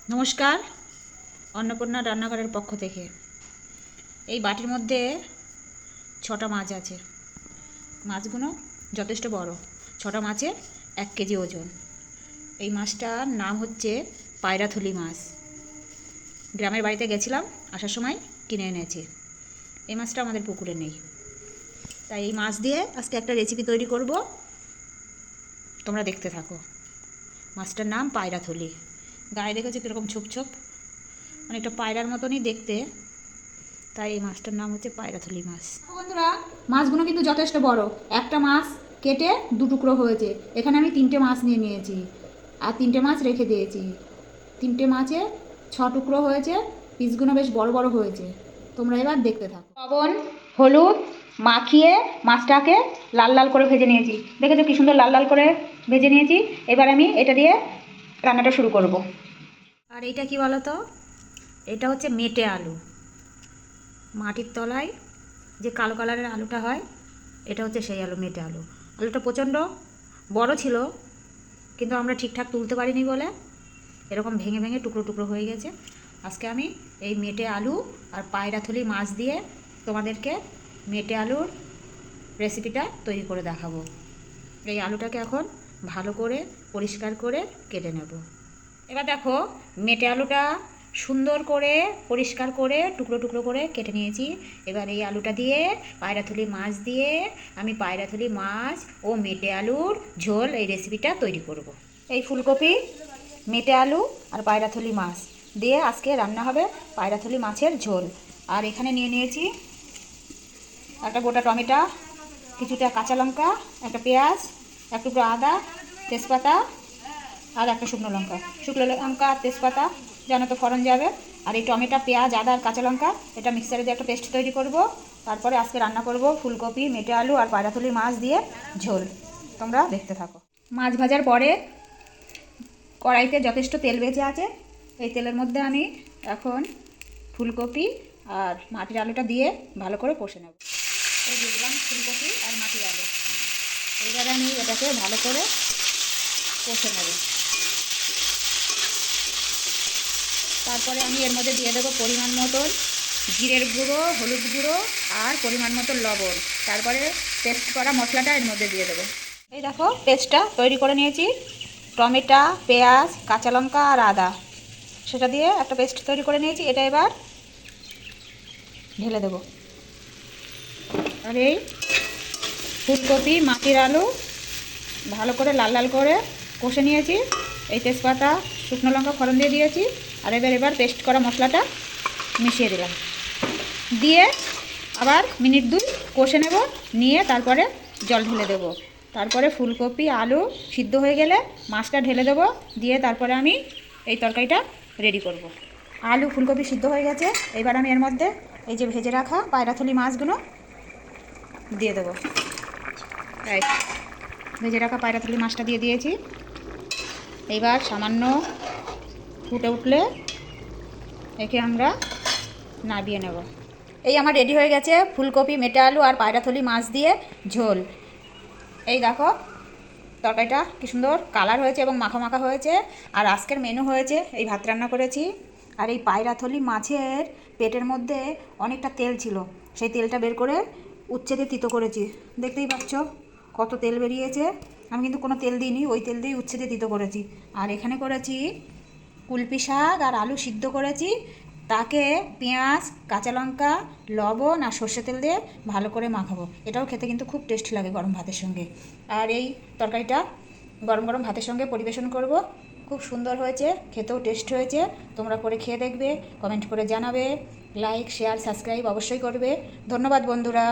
নমস্কার, অন্নপূর্ণা রান্নাঘরের পক্ষ থেকে। এই বাটির মধ্যে 6টা মাছ আছে। মাছগুলো যথেষ্ট বড়। 6টা মাছে 1 কেজি ওজন। এই মাছটার নাম হচ্ছে পায়রাথলি মাছ। গ্রামের বাড়িতে গেছিলাম, আসার সময় কিনে এনেছি। এই মাছটা আমাদের পুকুরে নেই, তাই এই মাছ দিয়ে আজকে একটা রেসিপি তৈরি করব। তোমরা দেখতে থাকো। মাছটার নাম পায়রাথলি। গায়ে দেখেছো কীরকম ছোপ ছোপ, অনেকটা পায়রার মতনই দেখতে, তাই এই মাছটার নাম হচ্ছে পায়রাথলি মাছ। বন্ধুরা, মাছগুলো কিন্তু যথেষ্ট বড়। একটা মাছ কেটে 2 টুকরো হয়েছে। এখানে আমি 3টে মাছ নিয়ে নিয়েছি আর 3টে মাছ রেখে দিয়েছি। 3টে মাছে 6 টুকরো হয়েছে। পিসগুলো বেশ বড় বড় হয়েছে। তোমরা এবার দেখতে থাকো। লবণ হলুদ মাখিয়ে মাছটাকে লাল লাল করে ভেজে নিয়েছি। দেখেছো কি সুন্দর লাল লাল করে ভেজে নিয়েছি। এবার আমি এটা দিয়ে রান্নাটা শুরু করব। আর এইটা কি বলো তো, এটা হচ্ছে মেটে আলু। মাটির তলায় যে কালো কালারের আলুটা হয়, এটা হচ্ছে সেই আলু, মেটে আলু। আলুটা প্রচণ্ড বড় ছিল, কিন্তু আমরা ঠিকঠাক তুলতে পারিনি বলে এরকম ভেঙে ভেঙে টুকরো টুকরো হয়ে গেছে। আজকে আমি এই মেটে আলু আর পায়রাথলি মাছ দিয়ে তোমাদেরকে মেটে আলুর রেসিপিটা তৈরি করে দেখাবো। এই আলুটাকে এখন ভালো করে পরিষ্কার করে কেটে নেব। এবার দেখো, মেটে আলুটা সুন্দর করে পরিষ্কার করে টুকরো টুকরো করে কেটে নিয়েছি। এবার এই আলুটা দিয়ে পায়রাথলি মাছ দিয়ে আমি পায়রাথলি মাছ ও মেটে আলুর ঝোল এই রেসিপিটা তৈরি করব। এই ফুলকপি, মেটে আলু আর পায়রাথলি মাছ দিয়ে আজকে রান্না হবে পায়রাথলি মাছের ঝোল। আর এখানে নিয়ে নিয়েছি একটা গোটা টমেটো, কিছুটা কাঁচা লঙ্কা, একটা পেঁয়াজ, এক টুকরো আদা, তেজপাতা আর একটা শুকনো লঙ্কা। শুকনো লঙ্কা আর তেজপাতা যেন তো ফোড়ন যাবে। আর এই টমেটো, পেঁয়াজ, আদা আর কাঁচা লঙ্কা এটা মিক্সারে দিয়ে একটা পেস্ট তৈরি করব। তারপরে আজকে রান্না করব ফুলকপি, মেটে আলু আর পায়রাথলি মাছ দিয়ে ঝোল। তোমরা দেখতে থাকো। মাছ ভাজার পরে কড়াইতে যথেষ্ট তেল বেঁচে আছে। এই তেলের মধ্যে আমি এখন ফুলকপি আর মাটির আলুটা দিয়ে ভালো করে কষে নেব। এই দিয়ে দিলাম ফুলকপি আর মাটির আলু। এবারে আমি এটাকে ভালো করে কষে নেব। তারপরে আমি এর মধ্যে দিয়ে দেবো পরিমাণ মতন জিরের গুঁড়ো, হলুদ গুঁড়ো আর পরিমাণ মতো লবণ। তারপরে পেস্ট করা মশলাটা এর মধ্যে দিয়ে দেবো। এই দেখো, পেস্টটা তৈরি করে নিয়েছি। টমেটো, পেঁয়াজ, কাঁচা লঙ্কা আর আদা সেটা দিয়ে একটা পেস্ট তৈরি করে নিয়েছি। এটা এবার ঢেলে দেবো। আর এই ফুলকপি, মাটির আলু ভালো করে লাল লাল করে কষে নিয়েছি। এই তেজপাতা, শুকনো লঙ্কা ফোড়ন দিয়ে দিয়েছি। আর এবার পেস্ট করা মশলাটা মিশিয়ে দিলাম। দিয়ে আবার মিনিট 2 কষে নেব। নিয়ে তারপরে জল ঢেলে দেব। তারপরে ফুলকপি আলু সিদ্ধ হয়ে গেলে মাছটা ঢেলে দেবো। দিয়ে তারপরে আমি এই তরকারিটা রেডি করব। আলু ফুলকপি সিদ্ধ হয়ে গেছে। এবার আমি এর মধ্যে এই যে ভেজে রাখা পায়রাথলি মাছগুলো দিয়ে দেবো। তাই ভেজে রাখা পায়রাথলি মাছটা দিয়ে দিয়েছি। এইবার সামান্য ফুটে উঠলে একে আমরা নাবিয়ে নেব। এই আমার রেডি হয়ে গেছে ফুলকপি, মেটে আলু আর পায়রাথলি মাছ দিয়ে ঝোল। এই দেখো তরকারিটা কি সুন্দর কালার হয়েছে এবং মাখা মাখা হয়েছে। আর আজকের মেনু হয়েছে এই ভাত রান্না করেছি। আর এই পায়রাথলি মাছের পেটের মধ্যে অনেকটা তেল ছিল, সেই তেলটা বের করে উচ্ছে দিয়ে তিতো করেছি। দেখতেই পাচ্ছ কত তেল বেরিয়েছে। আমি কিন্তু কোনো তেল দিইনি, ওই তেল দিয়ে উচ্ছে দিয়ে তিতো করেছি। আর এখানে করেছি কুলপি শাক আর আলু সিদ্ধ করেছি। তাকে পেঁয়াজ, কাঁচা লঙ্কা, লবণ আর সর্ষে তেল দিয়ে ভালো করে মাখাবো। এটাও খেতে কিন্তু খুব টেস্টি লাগে গরম ভাতের সঙ্গে। আর এই তরকারিটা গরম গরম ভাতের সঙ্গে পরিবেশন করব। খুব সুন্দর হয়েছে, খেতেও টেস্ট হয়েছে। তোমরা করে খেয়ে দেখবে, কমেন্ট করে জানাবে। লাইক, শেয়ার, সাবস্ক্রাইব অবশ্যই করবে। ধন্যবাদ বন্ধুরা।